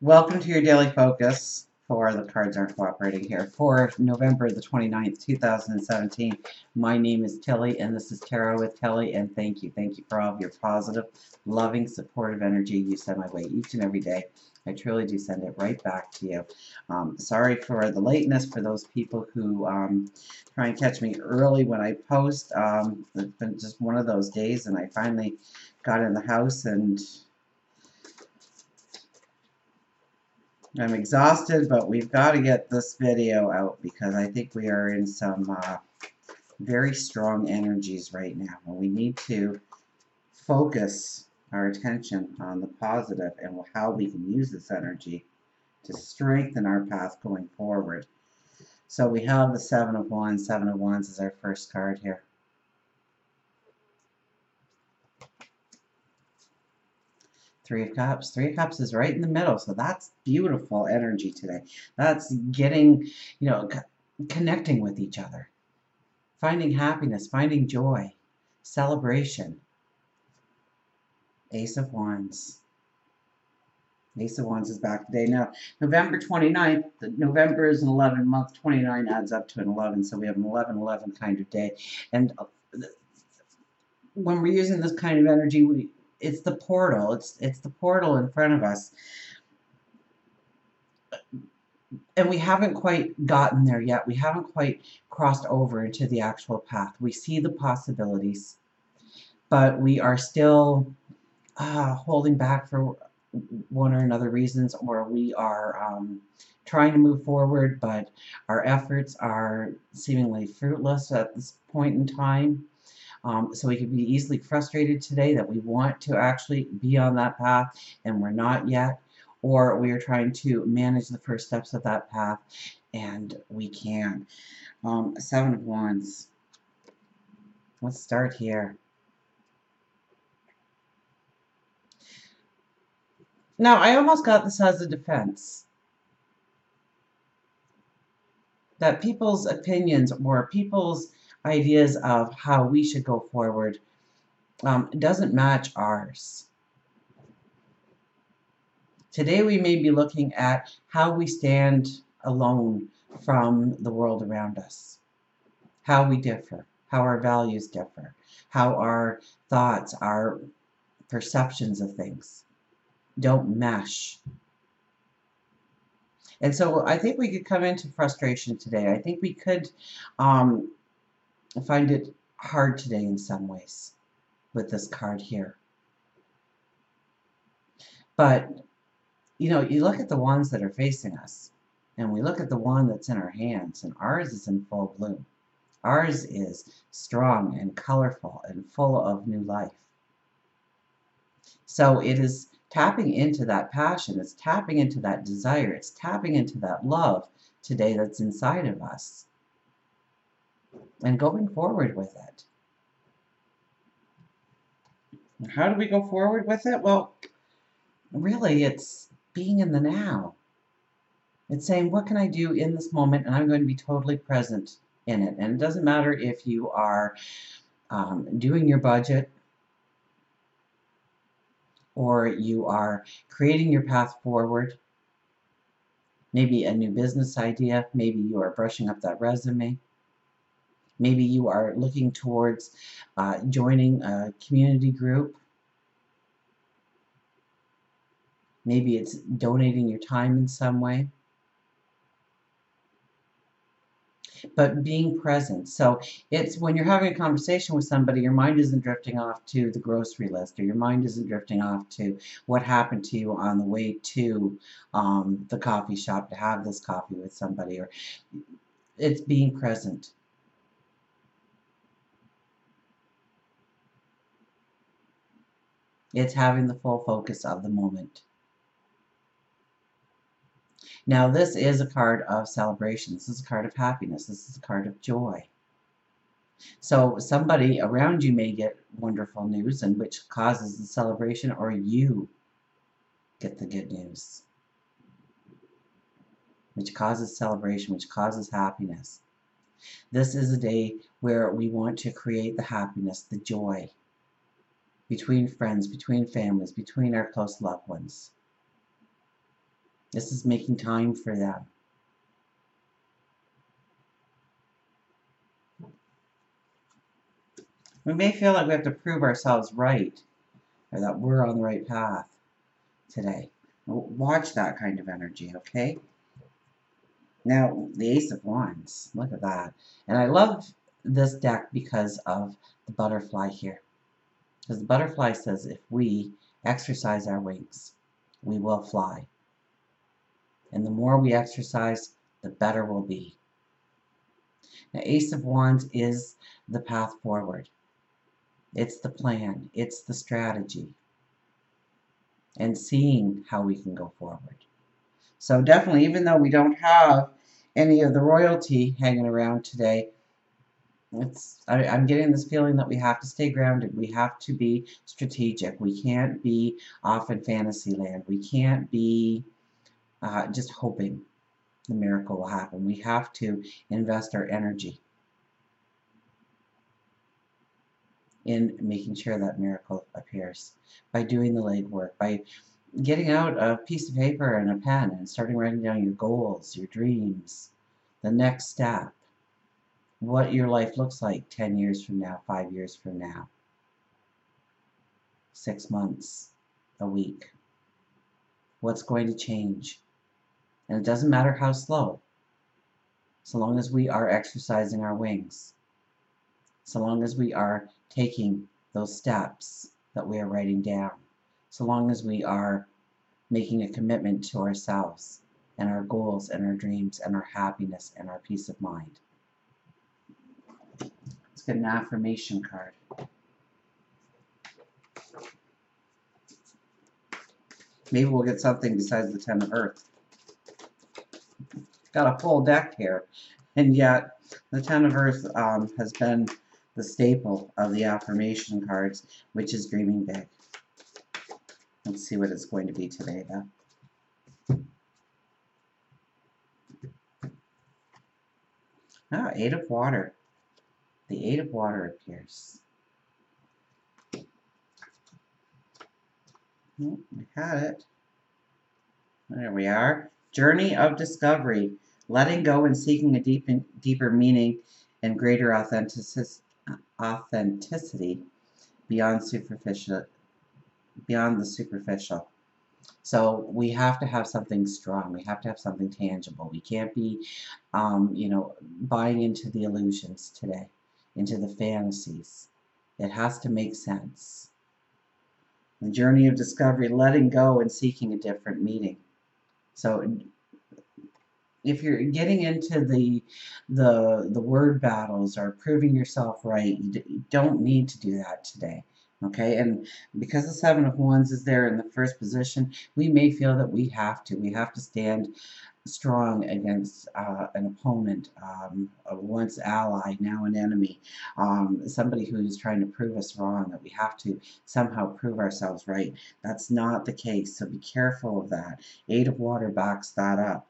Welcome to your daily focus for the cards aren't cooperating here for November the 29th, 2017. My name is Tilly and this is Tarot with Tilly, and thank you. Thank you for all of your positive, loving, supportive energy you send my way each and every day. I truly do send it right back to you. Sorry for the lateness for those people who try and catch me early when I post. It's been just one of those days, and I finally got in the house and I'm exhausted, but we've got to get this video out because I think we are in some very strong energies right now. And we need to focus our attention on the positive and how we can use this energy to strengthen our path going forward. So we have the Seven of Wands. Seven of Wands is our first card here. Three of Cups. Three of Cups is right in the middle, so that's beautiful energy today. That's getting, connecting with each other, finding happiness, finding joy, celebration. Ace of Wands. Ace of Wands is back today. Now, November 29th, November is an 11 month, 29 adds up to an 11, so we have an 11-11 kind of day. And when we're using this kind of energy, it's the portal. It's the portal in front of us. And we haven't quite gotten there yet. We haven't quite crossed over into the actual path. We see the possibilities, but we are still holding back for one or another reasons, or we are trying to move forward, but our efforts are seemingly fruitless at this point in time. So we could be easily frustrated today that we want to actually be on that path and we're not yet, or we are trying to manage the first steps of that path and we can. Seven of Wands. Let's start here. Now, I almost got this as a defense. That people's opinions or people's ideas of how we should go forward doesn't match ours. Today we may be looking at how we stand alone from the world around us, how we differ, how our values differ, how our thoughts, our perceptions of things don't mesh. And so I think we could come into frustration today. I think we could find it hard today in some ways with this card here. But, you look at the ones that are facing us, and we look at the one that's in our hands, and ours is in full bloom. Ours is strong and colorful and full of new life. So it is tapping into that passion, it's tapping into that desire, it's tapping into that love today that's inside of us, and going forward with it. How do we go forward with it? Well, really, it's being in the now. It's saying, what can I do in this moment? And I'm going to be totally present in it. And it doesn't matter if you are doing your budget, or you are creating your path forward, maybe a new business idea, maybe you are brushing up that resume, maybe you are looking towards joining a community group, maybe it's donating your time in some way. But being present. So it's when you're having a conversation with somebody, your mind isn't drifting off to the grocery list, or your mind isn't drifting off to what happened to you on the way to the coffee shop to have this coffee with somebody, or it's being present. It's having the full focus of the moment. Now, this is a card of celebration. This is a card of happiness. This is a card of joy. So somebody around you may get wonderful news, and which causes the celebration, or you get the good news, which causes celebration, which causes happiness. This is a day where we want to create the happiness, the joy between friends, between families, between our close loved ones. This is making time for them. We may feel like we have to prove ourselves right, or that we're on the right path today. Watch that kind of energy, okay? Now, the Ace of Wands, look at that. And I love this deck because of the butterfly here. Because the butterfly says if we exercise our wings, we will fly. And the more we exercise, the better we'll be. Now, Ace of Wands is the path forward. It's the plan. It's the strategy. And seeing how we can go forward. So definitely, even though we don't have any of the royalty hanging around today, I'm getting this feeling that we have to stay grounded. We have to be strategic. We can't be off in fantasy land. We can't be just hoping the miracle will happen. We have to invest our energy in making sure that miracle appears by doing the legwork, by getting out a piece of paper and a pen and starting writing down your goals, your dreams, the next step, what your life looks like 10 years from now, 5 years from now, 6 months, a week. What's going to change? And it doesn't matter how slow, so long as we are exercising our wings, so long as we are taking those steps that we are writing down, so long as we are making a commitment to ourselves and our goals and our dreams and our happiness and our peace of mind. Let's get an affirmation card. Maybe we'll get something besides the Ten of Earth. Got a full deck here, and yet the Ten of Earth has been the staple of the affirmation cards, which is dreaming big. Let's see what it's going to be today, though. Eight of Water. The Eight of Water appears. We had it. There we are. Journey of discovery. Letting go and seeking a deeper meaning and greater authenticity beyond the superficial. So we have to have something strong. We have to have something tangible. We can't be, buying into the illusions today, into the fantasies. It has to make sense. The journey of discovery, letting go and seeking a different meaning. So if you're getting into the word battles or proving yourself right, you don't need to do that today. Okay, and because the Seven of Wands is there in the first position, we may feel that we have to stand strong against an opponent, a once ally, now an enemy, somebody who's trying to prove us wrong, that we have to somehow prove ourselves right. That's not the case, so be careful of that. Eight of Water backs that up.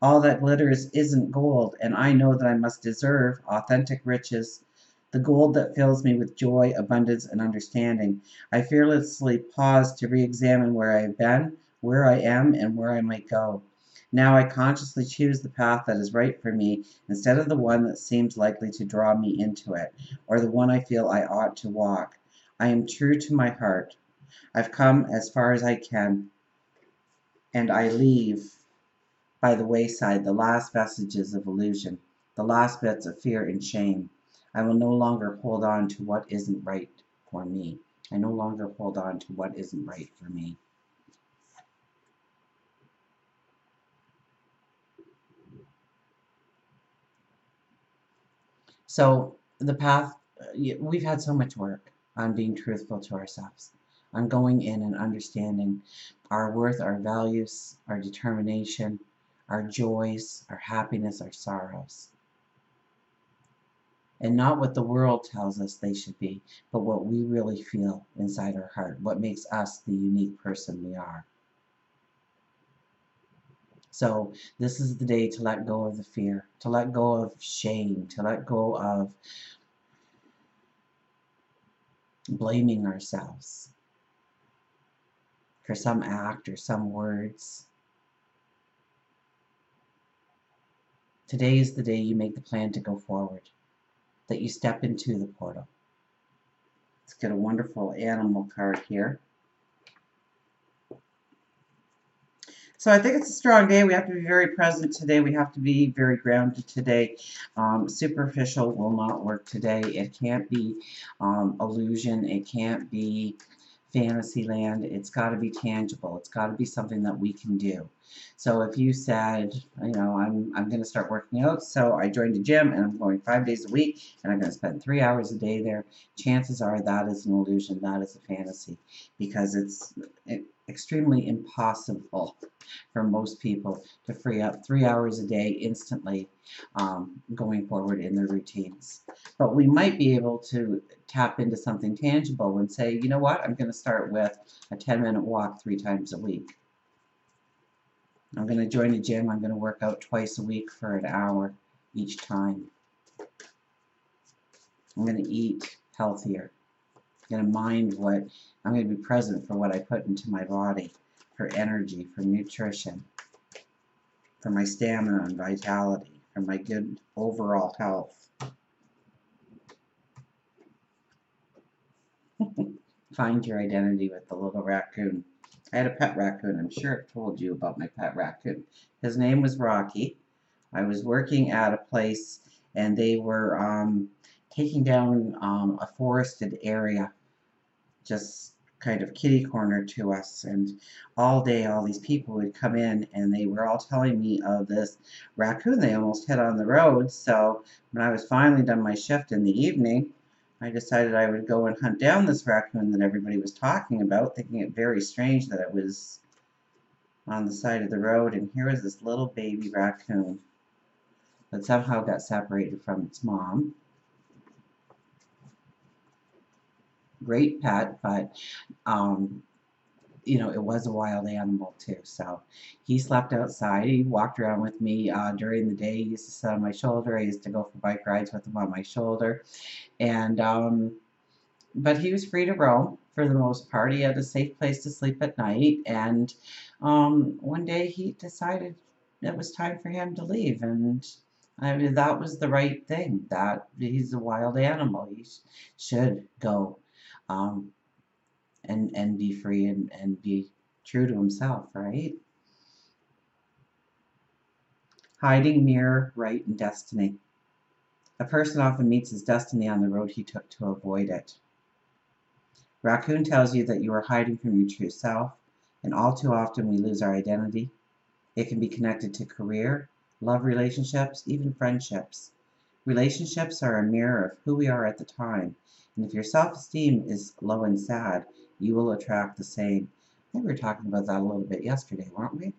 All that glitters isn't gold, and I know that I must deserve authentic riches, the gold that fills me with joy, abundance, and understanding. I fearlessly pause to re-examine where I have been, where I am, and where I might go. Now I consciously choose the path that is right for me instead of the one that seems likely to draw me into it, or the one I feel I ought to walk. I am true to my heart. I've come as far as I can, and I leave by the wayside the last vestiges of illusion, the last bits of fear and shame. I will no longer hold on to what isn't right for me. I no longer hold on to what isn't right for me. So the path, we've had so much work on being truthful to ourselves, on going in and understanding our worth, our values, our determination, our joys, our happiness, our sorrows. And not what the world tells us they should be, but what we really feel inside our heart, what makes us the unique person we are. So this is the day to let go of the fear, to let go of shame, to let go of blaming ourselves for some act or some words. Today is the day you make the plan to go forward, that you step into the portal. Let's get a wonderful animal card here. So I think it's a strong day. We have to be very present today. We have to be very grounded today. Superficial will not work today. It can't be illusion. It can't be fantasy land. It's got to be tangible. It's got to be something that we can do. So if you said, you know, I'm going to start working out, so I joined a gym and I'm going 5 days a week and I'm going to spend 3 hours a day there, chances are that is an illusion. That is a fantasy, because it's extremely impossible for most people to free up 3 hours a day instantly going forward in their routines. But we might be able to tap into something tangible and say, you know what, I'm going to start with a 10-minute walk 3 times a week. I'm going to join a gym. I'm going to work out twice a week for an hour each time. I'm going to eat healthier. I'm going to mind what, I'm going to be present for what I put into my body, for energy, for nutrition, for my stamina and vitality, for my good overall health. Find your identity with the little raccoon. I had a pet raccoon. I'm sure I've told you about my pet raccoon. His name was Rocky. I was working at a place and they were taking down a forested area, just kind of kitty corner to us, and all day all these people would come in and they were all telling me of this raccoon they almost hit on the road. So when I was finally done my shift in the evening, I decided I would go and hunt down this raccoon that everybody was talking about, thinking it very strange that it was on the side of the road. And here was this little baby raccoon that somehow got separated from its mom. Great pet, but you know, it was a wild animal too. So he slept outside. He walked around with me during the day. He used to sit on my shoulder. I used to go for bike rides with him on my shoulder. And but he was free to roam for the most part. He had a safe place to sleep at night. And one day he decided it was time for him to leave. And I mean, that was the right thing. That he's a wild animal. He should go. Um, and be free and be true to himself, right? Hiding, mirror, right, and destiny. A person often meets his destiny on the road he took to avoid it. Raccoon tells you that you are hiding from your true self, and all too often we lose our identity. It can be connected to career, love relationships, even friendships. Relationships are a mirror of who we are at the time, and if your self-esteem is low and sad, you will attract the same. I think we were talking about that a little bit yesterday, weren't we?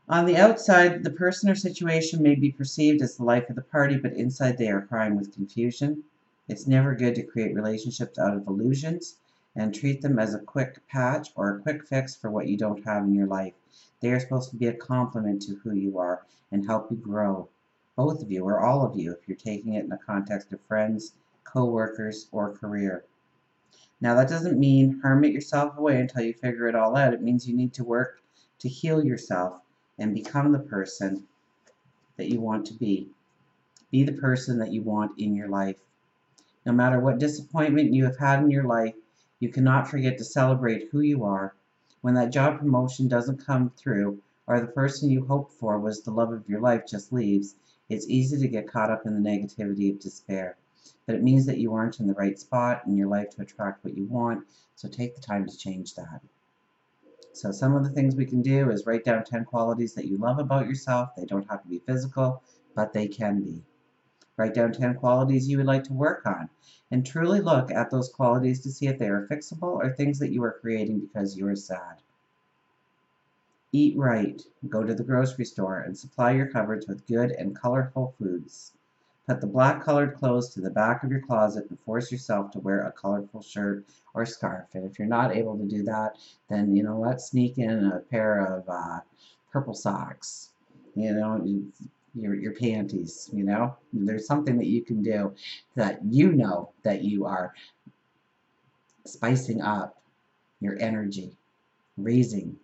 On the outside, the person or situation may be perceived as the life of the party, but inside they are crying with confusion. It's never good to create relationships out of illusions and treat them as a quick patch or a quick fix for what you don't have in your life. They are supposed to be a complement to who you are and help you grow. Both of you, or all of you, if you're taking it in the context of friends, co-workers, or career. Now, that doesn't mean hermit yourself away until you figure it all out. It means you need to work to heal yourself and become the person that you want to be. Be the person that you want in your life. No matter what disappointment you have had in your life, you cannot forget to celebrate who you are. When that job promotion doesn't come through, or the person you hoped for was the love of your life just leaves, it's easy to get caught up in the negativity of despair. But it means that you aren't in the right spot in your life to attract what you want, so take the time to change that. So some of the things we can do is write down 10 qualities that you love about yourself. They don't have to be physical, but they can be. Write down 10 qualities you would like to work on, and truly look at those qualities to see if they are fixable or things that you are creating because you are sad. Eat right. Go to the grocery store and supply your cupboards with good and colorful foods. Put the black colored clothes to the back of your closet and force yourself to wear a colorful shirt or scarf. And if you're not able to do that, then you know what? Sneak in a pair of purple socks. You know, your panties. You know, there's something that you can do that you know that you are spicing up your energy, raising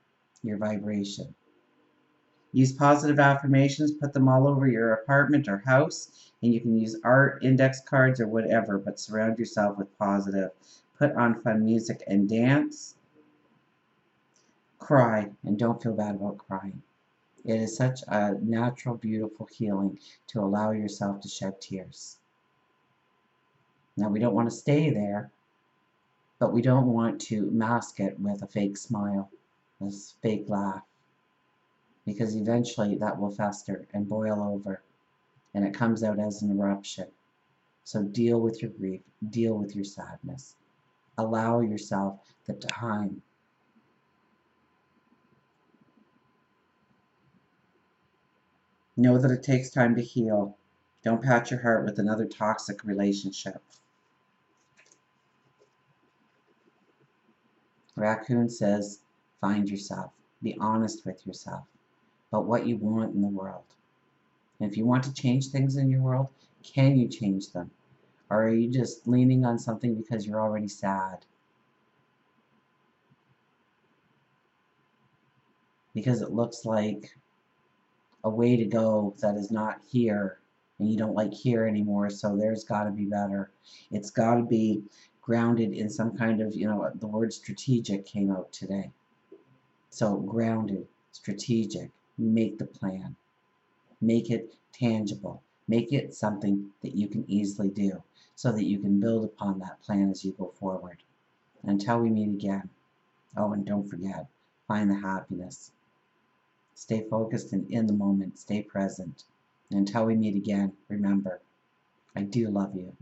your vibration. Use positive affirmations, put them all over your apartment or house, and you can use art, index cards, or whatever, but surround yourself with positive. Put on fun music and dance. Cry, and don't feel bad about crying. It is such a natural, beautiful healing to allow yourself to shed tears. Now, we don't want to stay there, but we don't want to mask it with a fake smile, a fake laugh, because eventually that will fester and boil over, and it comes out as an eruption. So deal with your grief, deal with your sadness. Allow yourself the time. Know that it takes time to heal. Don't pat your heart with another toxic relationship. Raccoon says, find yourself. Be honest with yourself about what you want in the world. And if you want to change things in your world, can you change them? Or are you just leaning on something because you're already sad? Because it looks like a way to go that is not here, and you don't like here anymore, so there's got to be better. It's got to be grounded in some kind of, the word strategic came out today. So grounded, strategic, make the plan. Make it tangible. Make it something that you can easily do so that you can build upon that plan as you go forward. Until we meet again. Oh, and don't forget, find the happiness. Stay focused and in the moment. Stay present. And until we meet again, remember, I do love you.